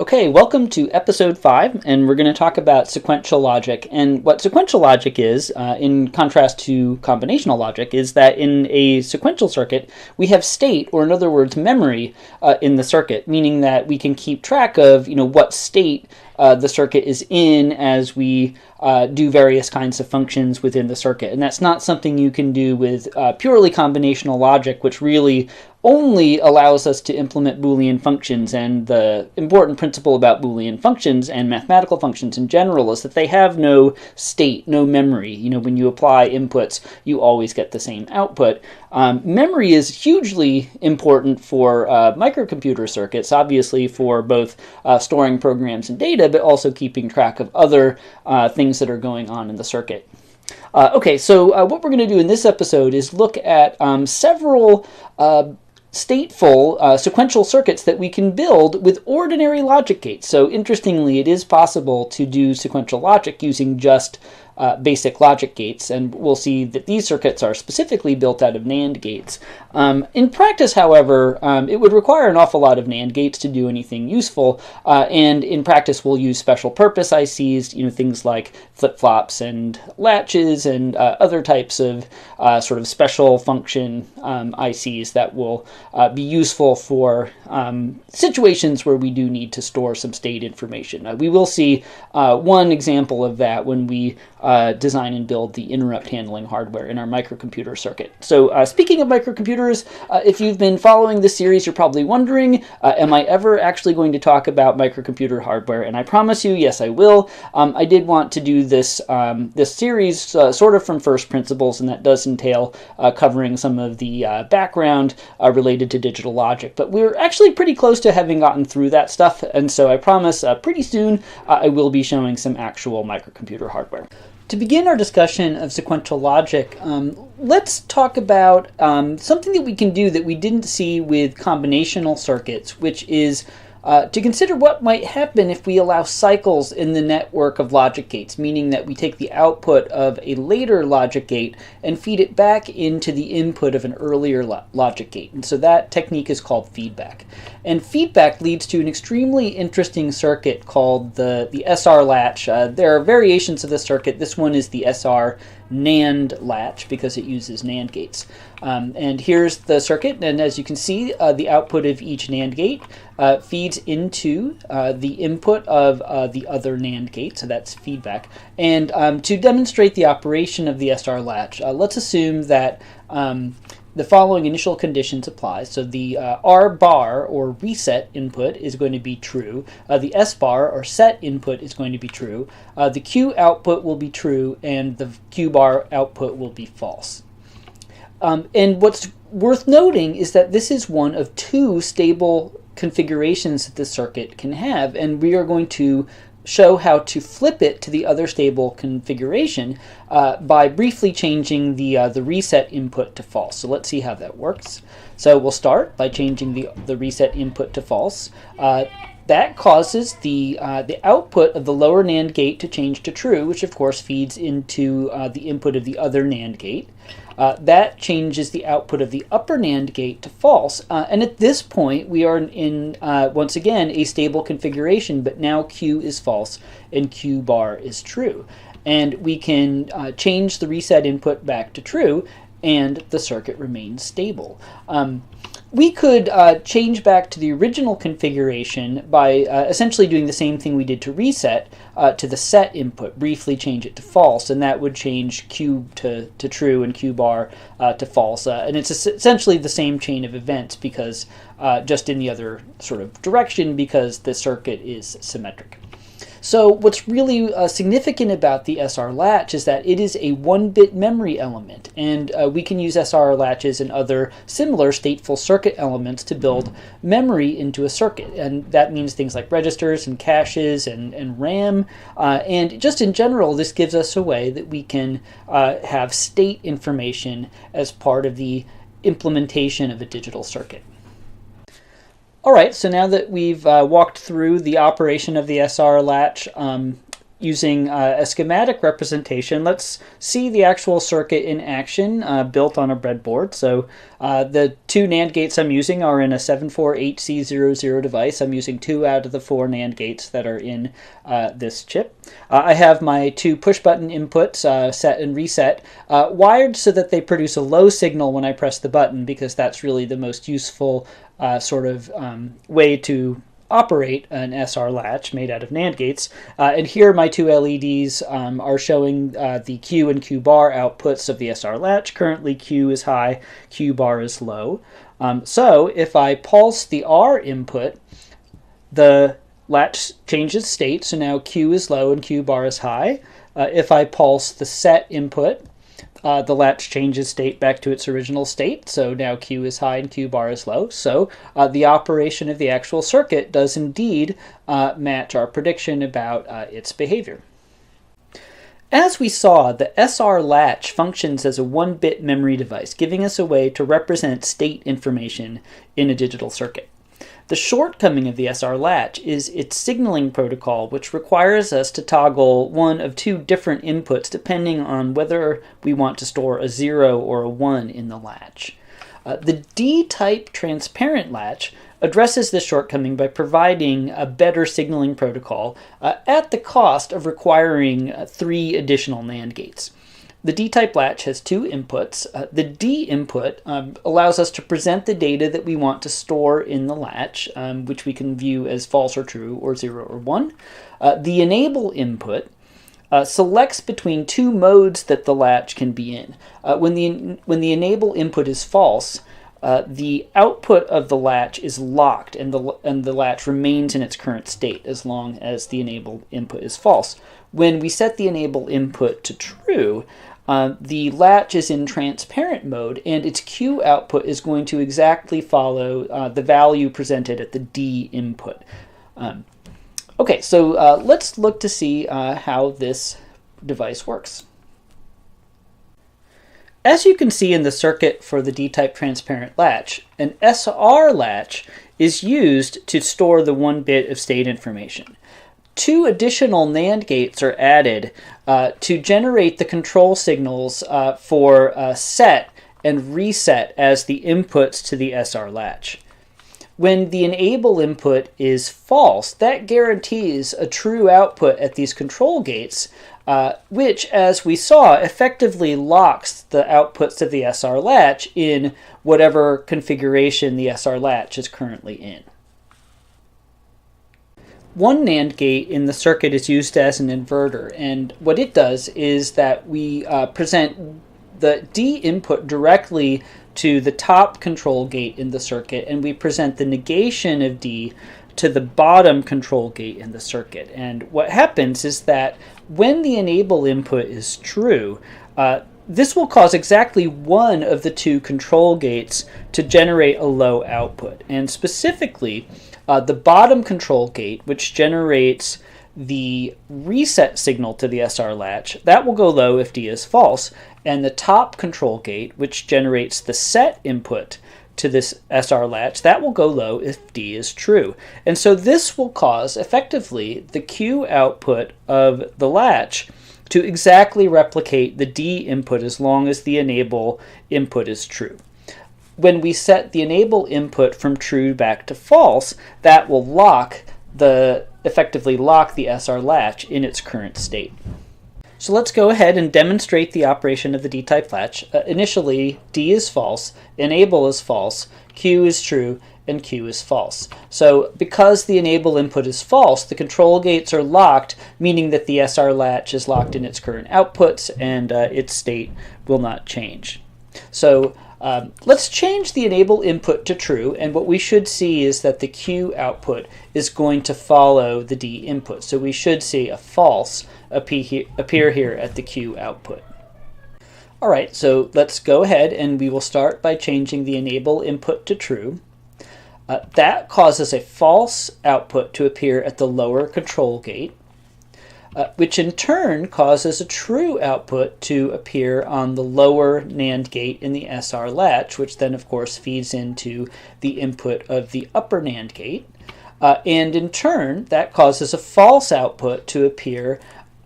Okay, welcome to episode 5, and we're going to talk about sequential logic. And what sequential logic is, in contrast to combinational logic, is that in a sequential circuit, we have state, or in other words, memory, in the circuit, meaning that we can keep track of, what state the circuit is in as we do various kinds of functions within the circuit. And that's not something you can do with purely combinational logic, which really only allows us to implement Boolean functions. And the important principle about Boolean functions and mathematical functions in general is that they have no state, no memory. When you apply inputs, you always get the same output. Memory is hugely important for microcomputer circuits, obviously for both storing programs and data, but also keeping track of other things that are going on in the circuit. Okay, so what we're going to do in this episode is look at several stateful sequential circuits that we can build with ordinary logic gates. So interestingly, it is possible to do sequential logic using just basic logic gates, and we'll see that these circuits are specifically built out of NAND gates. In practice, however, it would require an awful lot of NAND gates to do anything useful, and in practice we'll use special purpose ICs, things like flip-flops and latches and other types of sort of special function ICs that will be useful for situations where we do need to store some state information. We will see one example of that when we design and build the interrupt handling hardware in our microcomputer circuit. So speaking of microcomputers, if you've been following this series, you're probably wondering, am I ever actually going to talk about microcomputer hardware? And I promise you, yes, I will. I did want to do this this series sort of from first principles, and that does entail covering some of the background related to digital logic. But we're actually pretty close to having gotten through that stuff, and so I promise pretty soon I will be showing some actual microcomputer hardware. To begin our discussion of sequential logic, let's talk about something that we can do that we didn't see with combinational circuits, which is to consider what might happen if we allow cycles in the network of logic gates, meaning that we take the output of a later logic gate and feed it back into the input of an earlier logic gate. And so that technique is called feedback. And feedback leads to an extremely interesting circuit called the SR latch. There are variations of this circuit. This one is the SR NAND latch because it uses NAND gates. And here's the circuit, and as you can see, the output of each NAND gate feeds into the input of the other NAND gate, so that's feedback. And to demonstrate the operation of the SR latch, let's assume that the following initial conditions apply. So the R bar, or reset input, is going to be true. The S bar, or set input, is going to be true. The Q output will be true, and the Q bar output will be false. And what's worth noting is that this is one of two stable configurations that the circuit can have, and we are going to show how to flip it to the other stable configuration by briefly changing the reset input to false. So let's see how that works. So we'll start by changing the reset input to false. That causes the output of the lower NAND gate to change to true, which of course feeds into the input of the other NAND gate. That changes the output of the upper NAND gate to false. And at this point, we are in, once again, a stable configuration, but now Q is false and Q bar is true. And we can change the reset input back to true, and the circuit remains stable. We could change back to the original configuration by essentially doing the same thing we did to reset to the set input, briefly change it to false, and that would change Q to true and Q bar to false. And it's essentially the same chain of events, because just in the other sort of direction, because the circuit is symmetric. So what's really significant about the SR latch is that it is a 1-bit memory element, and we can use SR latches and other similar stateful circuit elements to build memory into a circuit, and that means things like registers and caches and RAM, and just in general, this gives us a way that we can have state information as part of the implementation of a digital circuit. All right, so now that we've walked through the operation of the SR latch, using a schematic representation, let's see the actual circuit in action built on a breadboard. So the two NAND gates I'm using are in a 74HC00 device. I'm using 2 out of the 4 NAND gates that are in this chip. I have my 2 push-button inputs, set and reset, wired so that they produce a low signal when I press the button, because that's really the most useful sort of way to operate an SR latch made out of NAND gates. And here my 2 LEDs are showing the Q and Q bar outputs of the SR latch. Currently Q is high, Q bar is low. So if I pulse the R input, the latch changes state, so now Q is low and Q bar is high. If I pulse the set input, the latch changes state back to its original state, so now Q is high and Q bar is low. So the operation of the actual circuit does indeed match our prediction about its behavior. As we saw, the SR latch functions as a 1-bit memory device, giving us a way to represent state information in a digital circuit. The shortcoming of the SR latch is its signaling protocol, which requires us to toggle one of 2 different inputs depending on whether we want to store a 0 or a 1 in the latch. The D-type transparent latch addresses this shortcoming by providing a better signaling protocol at the cost of requiring 3 additional NAND gates. The D-type latch has 2 inputs. The D input allows us to present the data that we want to store in the latch, which we can view as false or true, or 0 or 1. The enable input selects between 2 modes that the latch can be in. When the enable input is false, the output of the latch is locked, and the latch remains in its current state as long as the enable input is false. When we set the enable input to true, the latch is in transparent mode, and its Q output is going to exactly follow the value presented at the D input. Okay, so let's look to see how this device works. As you can see in the circuit for the D-type transparent latch, an SR latch is used to store the 1 bit of state information. 2 additional NAND gates are added to generate the control signals for set and reset as the inputs to the SR latch. When the enable input is false, that guarantees a true output at these control gates, which, as we saw, effectively locks the outputs of the SR latch in whatever configuration the SR latch is currently in. One NAND gate in the circuit is used as an inverter, and what it does is that we present the D input directly to the top control gate in the circuit, and we present the negation of D to the bottom control gate in the circuit. And what happens is that when the enable input is true, this will cause exactly one of the 2 control gates to generate a low output. And specifically, the bottom control gate, which generates the reset signal to the SR latch, that will go low if D is false, and the top control gate, which generates the set input to this SR latch, that will go low if D is true. And so this will cause, effectively, the Q output of the latch to exactly replicate the D input as long as the enable input is true. When we set the enable input from true back to false, that will effectively lock the SR latch in its current state. So let's go ahead and demonstrate the operation of the D-type latch. Initially, D is false, enable is false, Q is true, and Q is false. So because the enable input is false, the control gates are locked, meaning that the SR latch is locked in its current outputs and its state will not change. So let's change the enable input to true, and what we should see is that the Q output is going to follow the D input. So we should see a false appear here at the Q output. All right, so let's go ahead and we will start by changing the enable input to true. That causes a false output to appear at the lower control gate, which in turn causes a true output to appear on the lower NAND gate in the SR latch, which then of course feeds into the input of the upper NAND gate. And in turn, that causes a false output to appear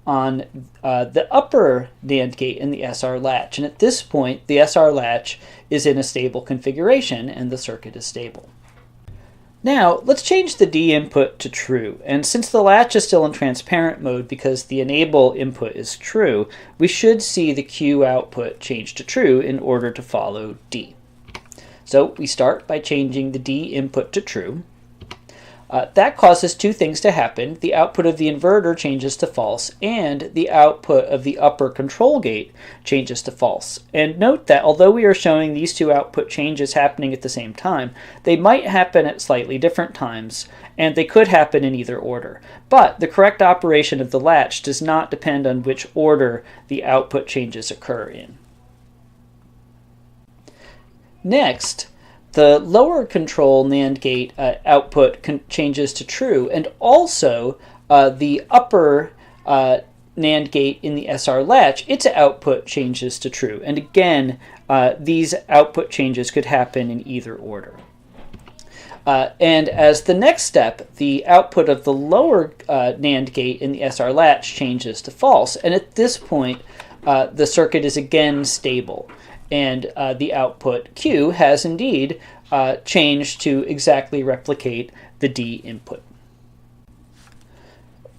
on the upper NAND gate in the SR latch. And at this point, the SR latch is in a stable configuration and the circuit is stable. Now, let's change the D input to true. And since the latch is still in transparent mode because the enable input is true, we should see the Q output change to true in order to follow D. So we start by changing the D input to true. That causes two things to happen. The output of the inverter changes to false, and the output of the upper control gate changes to false. And note that although we are showing these two output changes happening at the same time, they might happen at slightly different times, and they could happen in either order. But the correct operation of the latch does not depend on which order the output changes occur in. Next, the lower control NAND gate output changes to true, and also the upper NAND gate in the SR latch, its output changes to true. And again, these output changes could happen in either order. And as the next step, the output of the lower NAND gate in the SR latch changes to false, and at this point, the circuit is again stable. And the output Q has indeed changed to exactly replicate the D input.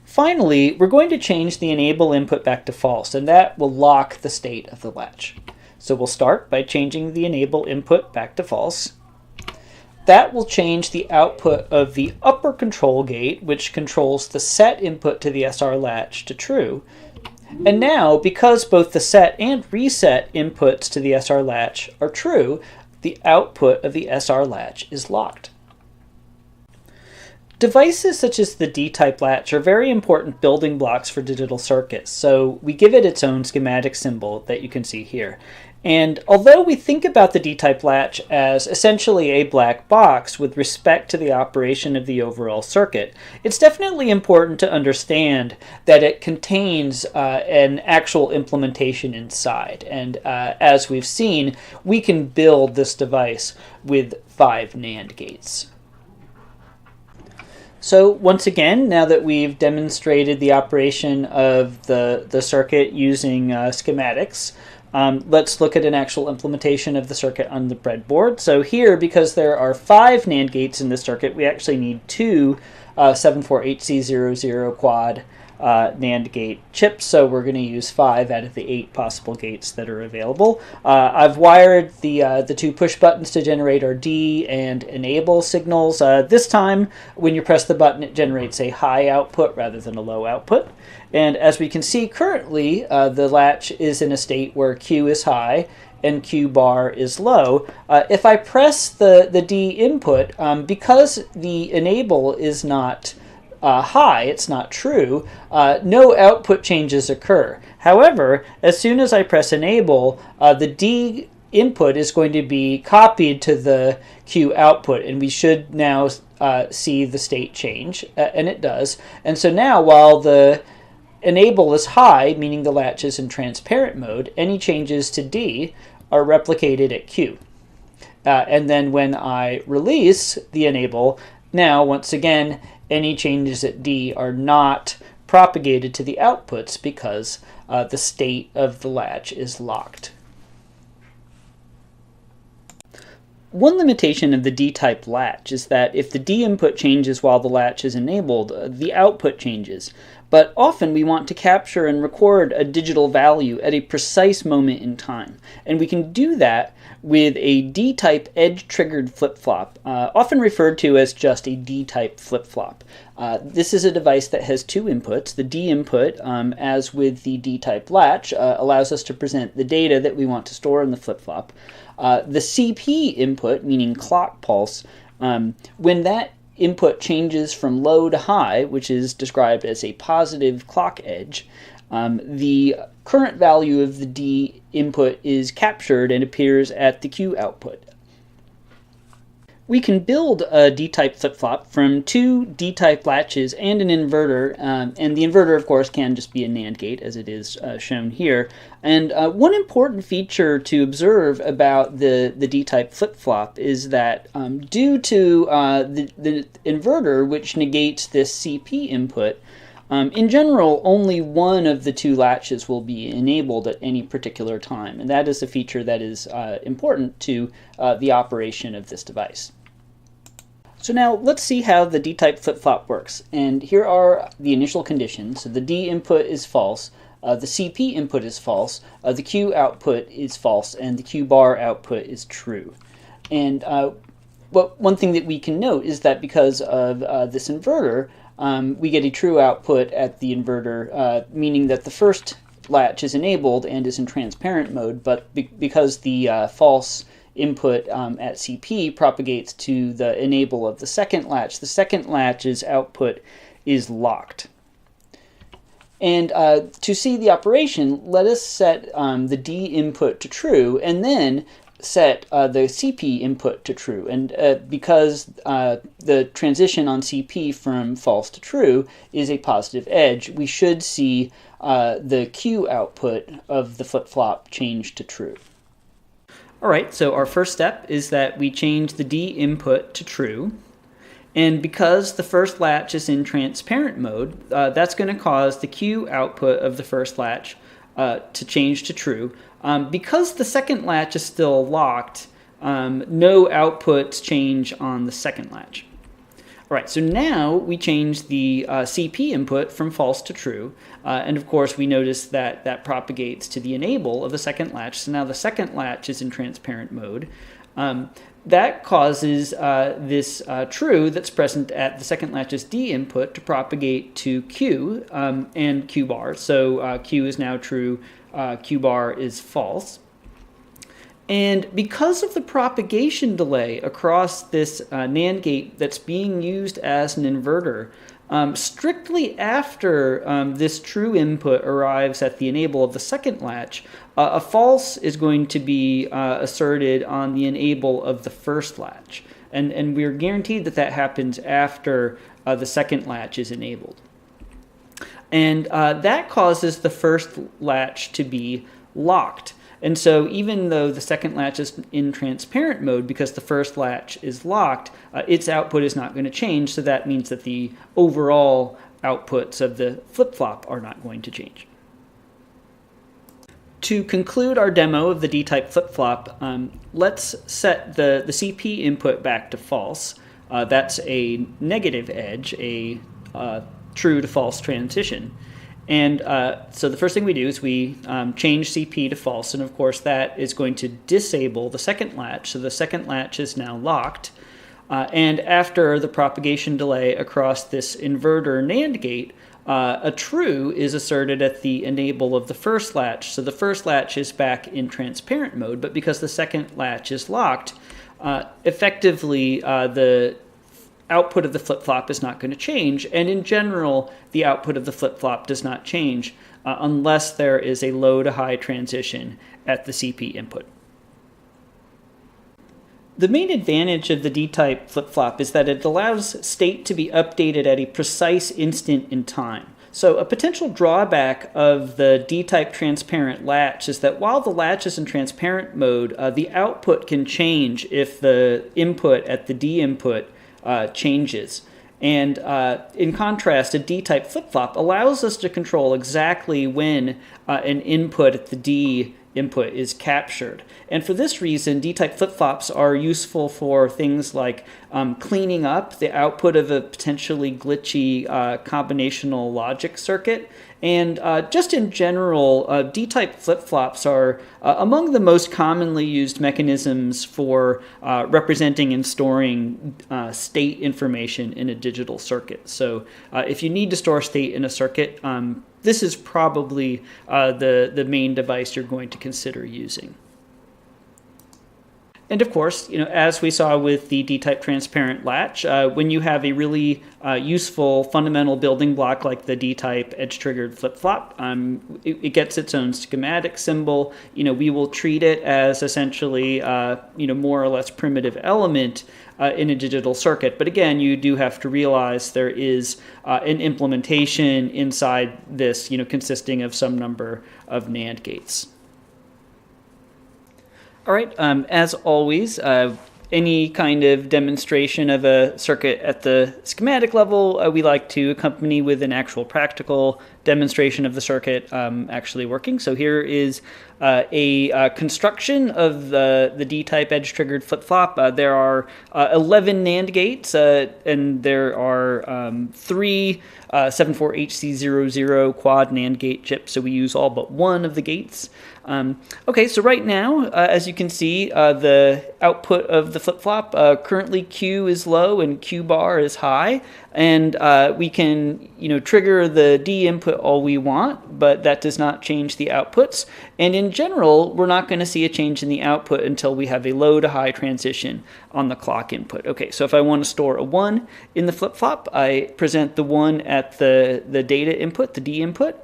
Finally, we're going to change the enable input back to false, and that will lock the state of the latch. So we'll start by changing the enable input back to false. That will change the output of the upper control gate, which controls the set input to the SR latch, to true. And now, because both the set and reset inputs to the SR latch are true, the output of the SR latch is locked. Devices such as the D-type latch are very important building blocks for digital circuits, so we give it its own schematic symbol that you can see here. And although we think about the D-type latch as essentially a black box with respect to the operation of the overall circuit, it's definitely important to understand that it contains an actual implementation inside. And as we've seen, we can build this device with 5 NAND gates. So once again, now that we've demonstrated the operation of the circuit using schematics, let's look at an actual implementation of the circuit on the breadboard. So here, because there are 5 NAND gates in this circuit, we actually need 2 74HC00 quad NAND gate chips, so we're going to use 5 out of the 8 possible gates that are available. I've wired the 2 push buttons to generate our D and enable signals. This time, when you press the button, it generates a high output rather than a low output. And as we can see currently, the latch is in a state where Q is high and Q bar is low. If I press the D input, because the enable is not high, it's not true, no output changes occur. However, as soon as I press enable, the D input is going to be copied to the Q output, and we should now see the state change, and it does. And so now, while the enable is high, meaning the latch is in transparent mode, any changes to D are replicated at Q. And then when I release the enable, now once again, any changes at D are not propagated to the outputs because the state of the latch is locked. One limitation of the D-type latch is that if the D input changes while the latch is enabled, the output changes. But often we want to capture and record a digital value at a precise moment in time. And we can do that with a D-type edge-triggered flip-flop, often referred to as just a D-type flip-flop. This is a device that has 2 inputs. The D input, as with the D-type latch, allows us to present the data that we want to store in the flip-flop. The CP input, meaning clock pulse, when that input changes from low to high, which is described as a positive clock edge, the current value of the D input is captured and appears at the Q output. We can build a D-type flip-flop from 2 D-type latches and an inverter, and the inverter, of course, can just be a NAND gate, as it is shown here. And one important feature to observe about the D-type flip-flop is that due to the inverter, which negates this CP input, In general, only one of the two latches will be enabled at any particular time, and that is a feature that is important to the operation of this device. So now let's see how the D-type flip-flop works. And here are the initial conditions. So the D input is false, the CP input is false, the Q output is false, and the Q bar output is true. And one thing that we can note is that because of this inverter, we get a true output at the inverter, meaning that the first latch is enabled and is in transparent mode, but because the false input at CP propagates to the enable of the second latch's output is locked. And to see the operation, let us set the D input to true and then set the CP input to true. And because the transition on CP from false to true is a positive edge, we should see the Q output of the flip-flop change to true. All right, so our first step is that we change the D input to true. And because the first latch is in transparent mode, that's going to cause the Q output of the first latch to change to true. Because the second latch is still locked, no outputs change on the second latch. All right, so now we change the CP input from false to true. And of course, we notice that that propagates to the enable of the second latch. So now the second latch is in transparent mode. That causes this true that's present at the second latch's D input to propagate to Q and Q bar. So Q is now true, Q bar is false. And because of the propagation delay across this NAND gate that's being used as an inverter, strictly after this true input arrives at the enable of the second latch, a false is going to be asserted on the enable of the first latch. And we're guaranteed that that happens after the second latch is enabled. And that causes the first latch to be locked. And so even though the second latch is in transparent mode, because the first latch is locked, its output is not going to change. So that means that the overall outputs of the flip-flop are not going to change. To conclude our demo of the D-type flip-flop, let's set the CP input back to false. That's a negative edge, a true to false transition. And so the first thing we do is we change CP to false, and of course that is going to disable the second latch. So the second latch is now locked. And after the propagation delay across this inverter NAND gate, a true is asserted at the enable of the first latch. So the first latch is back in transparent mode, but because the second latch is locked, effectively the output of the flip-flop is not going to change, and in general, the output of the flip-flop does not change unless there is a low to high transition at the CP input. The main advantage of the D-type flip-flop is that it allows state to be updated at a precise instant in time. So a potential drawback of the D-type transparent latch is that while the latch is in transparent mode, the output can change if the input at the D input changes. And in contrast, a D-type flip-flop allows us to control exactly when an input at the D input is captured. And for this reason, D-type flip-flops are useful for things like cleaning up the output of a potentially glitchy combinational logic circuit. And just in general, D-type flip-flops are among the most commonly used mechanisms for representing and storing state information in a digital circuit. So if you need to store state in a circuit, this is probably the main device you're going to consider using. And of course, as we saw with the D-type transparent latch, when you have a really useful fundamental building block like the D-type edge-triggered flip-flop, it gets its own schematic symbol. We will treat it as essentially, more or less primitive element in a digital circuit. But again, you do have to realize there is an implementation inside this, consisting of some number of NAND gates. All right, as always, any kind of demonstration of a circuit at the schematic level, we like to accompany with an actual practical demonstration of the circuit actually working. So here is a construction of the D-type edge-triggered flip-flop. There are 11 NAND gates, and there are 3 74HC00 quad NAND gate chips, so we use all but one of the gates. Okay, so right now, as you can see, the output of the flip-flop, currently Q is low and Q bar is high, and we can, trigger the D input all we want, but that does not change the outputs. And in general, we're not going to see a change in the output until we have a low to high transition on the clock input. Okay, so if I want to store a 1 in the flip-flop, I present the 1 at the data input, the D input.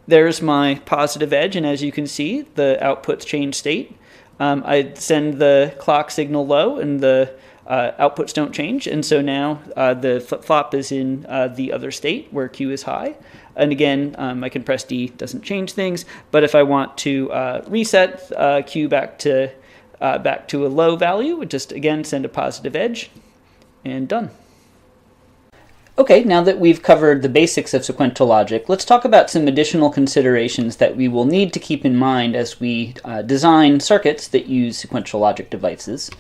There's my positive edge, and as you can see, the outputs change state. I send the clock signal low, and the outputs don't change, and so now the flip-flop is in the other state where Q is high. And again, I can press D, doesn't change things, but if I want to reset Q back to a low value, just again send a positive edge, and done. Okay, now that we've covered the basics of sequential logic, let's talk about some additional considerations that we will need to keep in mind as we design circuits that use sequential logic devices.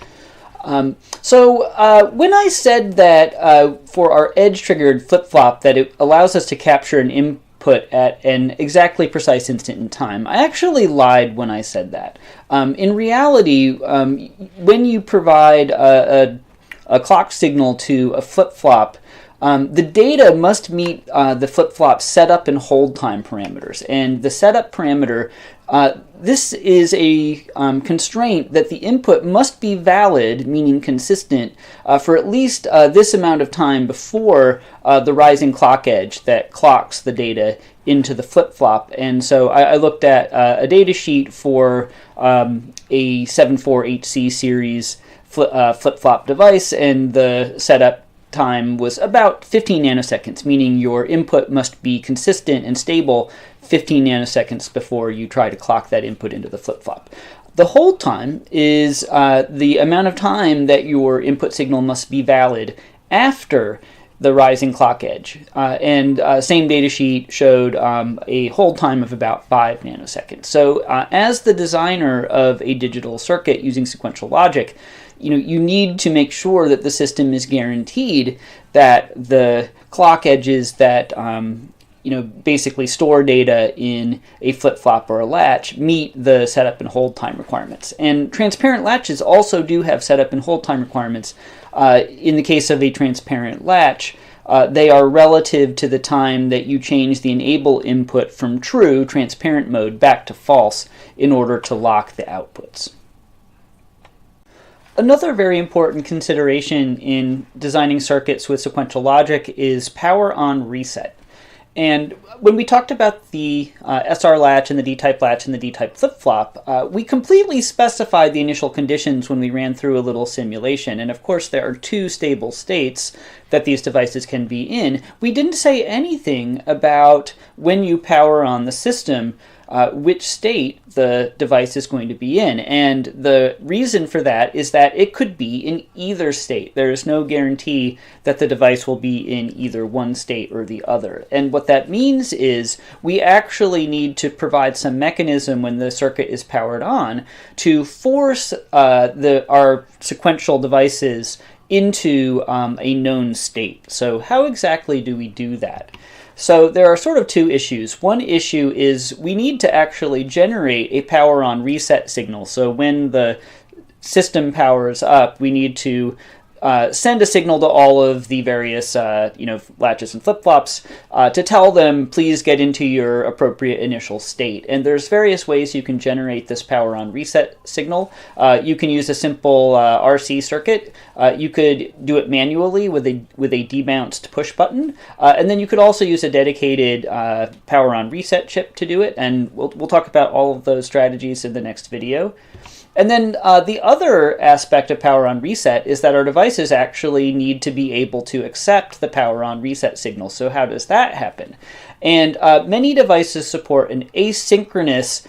So when I said that for our edge-triggered flip-flop that it allows us to capture an input at an exactly precise instant in time, I actually lied when I said that. In reality, when you provide a clock signal to a flip-flop, the data must meet the flip-flop setup and hold time parameters. And the setup parameter, this is a constraint that the input must be valid, meaning consistent, for at least this amount of time before the rising clock edge that clocks the data into the flip-flop. And so I looked at a data sheet for a 74HC series flip-flop device, and the setup time was about 15 nanoseconds, meaning your input must be consistent and stable 15 nanoseconds before you try to clock that input into the flip-flop. The hold time is the amount of time that your input signal must be valid after the rising clock edge. And same data sheet showed a hold time of about 5 nanoseconds. So as the designer of a digital circuit using sequential logic, you need to make sure that the system is guaranteed that the clock edges that basically store data in a flip-flop or a latch meet the setup and hold time requirements. And transparent latches also do have setup and hold time requirements. In the case of a transparent latch, they are relative to the time that you change the enable input from true, transparent mode, back to false in order to lock the outputs. Another very important consideration in designing circuits with sequential logic is power on reset. And when we talked about the SR latch and the D-type latch and the D-type flip-flop, we completely specified the initial conditions when we ran through a little simulation. And of course, there are 2 stable states that these devices can be in. We didn't say anything about when you power on the system, which state the device is going to be in. And the reason for that is that it could be in either state. There is no guarantee that the device will be in either one state or the other. And what that means is we actually need to provide some mechanism when the circuit is powered on to force our sequential devices into a known state. So how exactly do we do that? So there are sort of 2 issues. One issue is we need to actually generate a power on reset signal. So when the system powers up, we need to send a signal to all of the various latches and flip-flops to tell them, please get into your appropriate initial state. And there's various ways you can generate this power on reset signal. You can use a simple RC circuit. You could do it manually with a debounced push button. And then you could also use a dedicated power on reset chip to do it. And we'll talk about all of those strategies in the next video. And then the other aspect of power on reset is that our devices actually need to be able to accept the power on reset signal. So how does that happen? And many devices support an asynchronous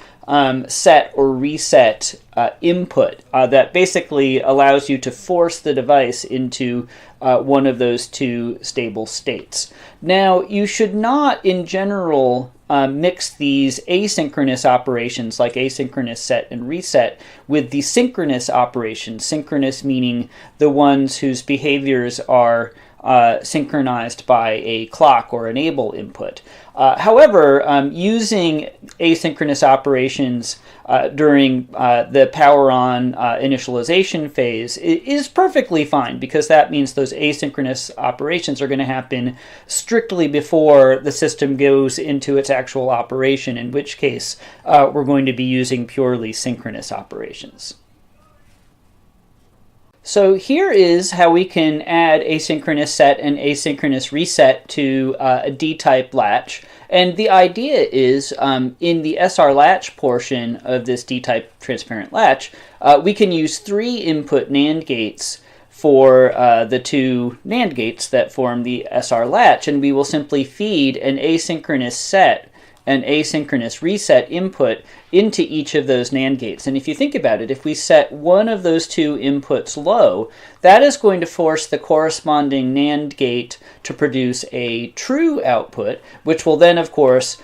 set or reset input that basically allows you to force the device into one of those two stable states. Now, you should not, in general, mix these asynchronous operations like asynchronous set and reset with the synchronous operations. Synchronous meaning the ones whose behaviors are synchronized by a clock or enable input. However, using asynchronous operations during the power on initialization phase is perfectly fine, because that means those asynchronous operations are going to happen strictly before the system goes into its actual operation, in which case we're going to be using purely synchronous operations. So here is how we can add asynchronous set and asynchronous reset to a D-type latch. And the idea is in the SR latch portion of this D-type transparent latch, we can use 3 input NAND gates for the 2 NAND gates that form the SR latch, and we will simply feed an asynchronous set and asynchronous reset input into each of those NAND gates. And if you think about it, if we set one of those 2 inputs low, that is going to force the corresponding NAND gate to produce a true output, which will then, of course,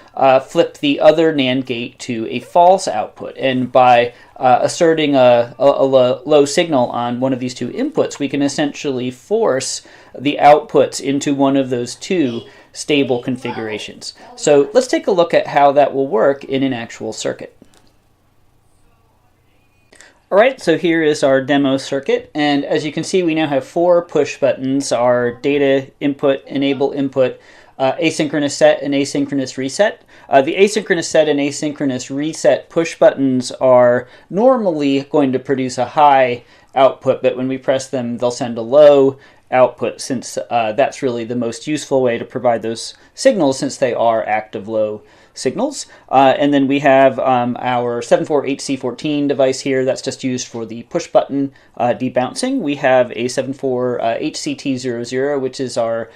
flip the other NAND gate to a false output. And by asserting a low signal on one of these 2 inputs, we can essentially force the outputs into one of those 2 stable configurations. So let's take a look at how that will work in an actual circuit. Alright, so here is our demo circuit, and as you can see, we now have 4 push buttons: our data input, enable input, asynchronous set, and asynchronous reset. The asynchronous set and asynchronous reset push buttons are normally going to produce a high output, but when we press them, they'll send a low output, since that's really the most useful way to provide those signals, since they are active low signals. And then we have our 74HC14 device here. That's just used for the push button debouncing. We have a 74HCT00, which is our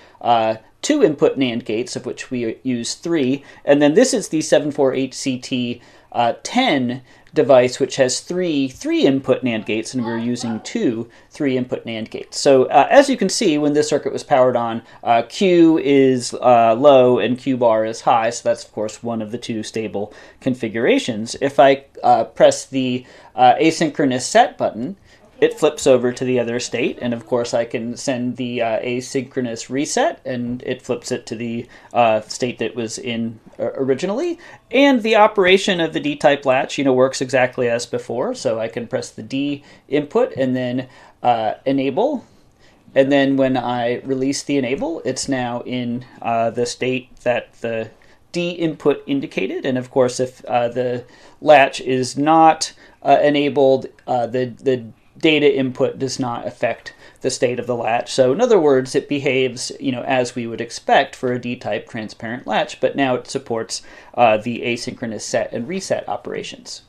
2 input NAND gates, of which we use 3. And then this is the 74HCT10 device, which has 3 input NAND gates, and we're using 2 3-input NAND gates. So as you can see, when this circuit was powered on, Q is low and Q bar is high, so that's of course one of the 2 stable configurations. If I press the asynchronous set button, it flips over to the other state, and of course I can send the asynchronous reset, and it flips it to the state that was in originally. And the operation of the D-type latch, works exactly as before. So I can press the D input and then enable, and then when I release the enable, it's now in the state that the D input indicated. And of course, if the latch is not enabled, the data input does not affect the state of the latch. So in other words, it behaves, as we would expect for a D-type transparent latch, but now it supports the asynchronous set and reset operations.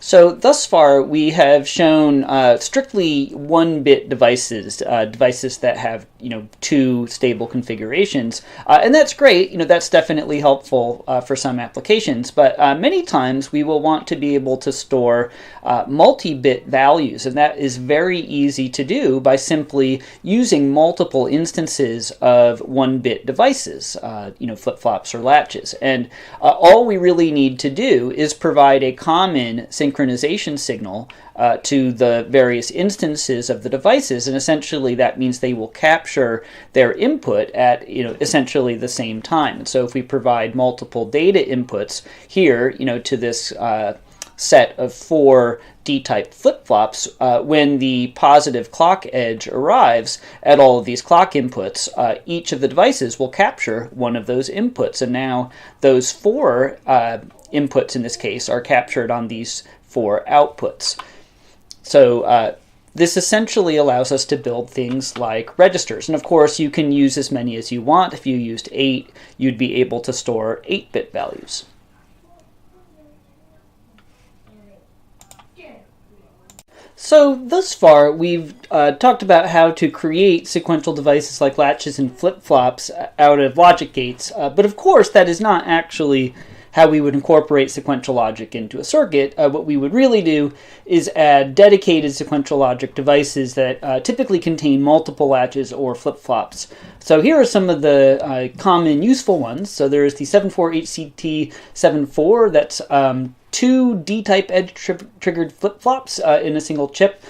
So thus far, we have shown strictly 1-bit devices, devices that have 2 stable configurations, and that's great. That's definitely helpful for some applications. But many times we will want to be able to store multi-bit values, and that is very easy to do by simply using multiple instances of 1-bit devices, flip-flops or latches. And all we really need to do is provide a common synchronization signal to the various instances of the devices, and essentially that means they will capture their input at essentially the same time. And so if we provide multiple data inputs here, to this set of 4 D-type flip-flops, when the positive clock edge arrives at all of these clock inputs, each of the devices will capture one of those inputs, and now those 4 inputs in this case are captured on these 4 outputs. So this essentially allows us to build things like registers. And of course, you can use as many as you want. If you used 8, you'd be able to store 8-bit values. So thus far, we've talked about how to create sequential devices like latches and flip-flops out of logic gates. But of course, that is not actually how we would incorporate sequential logic into a circuit. What we would really do is add dedicated sequential logic devices that typically contain multiple latches or flip-flops. So here are some of the common useful ones. So there is the 74HCT74, that's two D-type edge-triggered flip-flops in a single chip.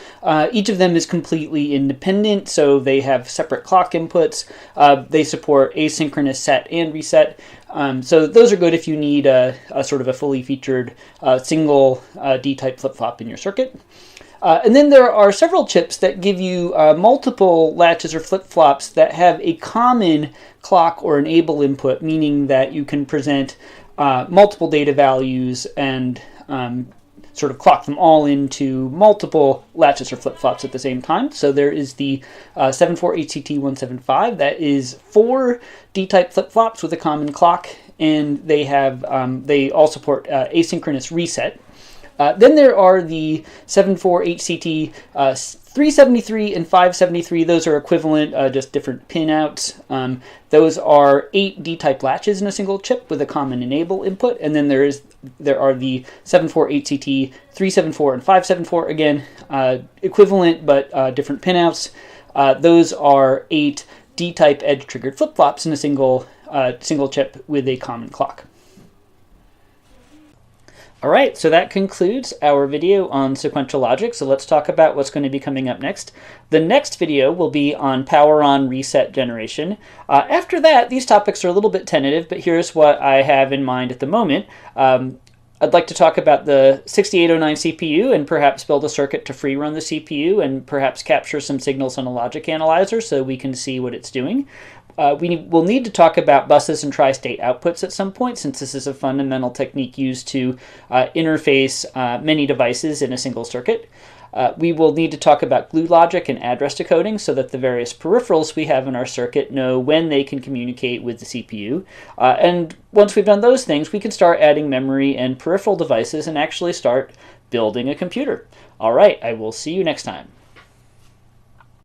Each of them is completely independent, so they have separate clock inputs. They support asynchronous set and reset. So those are good if you need a sort of a fully featured single D-type flip-flop in your circuit. And then there are several chips that give you multiple latches or flip-flops that have a common clock or enable input, meaning that you can present multiple data values and sort of clock them all into multiple latches or flip-flops at the same time. So there is the 74HCT175. That is 4 D-type flip-flops with a common clock, and they all support asynchronous reset. Then there are the 74HCT 373 and 573. Those are equivalent, just different pinouts. Those are 8 D-type latches in a single chip with a common enable input. And then there are the 74HCT 374 and 574. Again, equivalent but different pinouts. Those are 8 D-type edge-triggered flip-flops in a single chip with a common clock. All right, so that concludes our video on sequential logic. So let's talk about what's going to be coming up next. The next video will be on power on reset generation. After that, these topics are a little bit tentative, but here's what I have in mind at the moment. I'd like to talk about the 6809 CPU and perhaps build a circuit to free run the CPU and perhaps capture some signals on a logic analyzer so we can see what it's doing. We will need to talk about buses and tri-state outputs at some point, since this is a fundamental technique used to interface many devices in a single circuit. We will need to talk about glue logic and address decoding so that the various peripherals we have in our circuit know when they can communicate with the CPU. And once we've done those things, we can start adding memory and peripheral devices and actually start building a computer. All right, I will see you next time.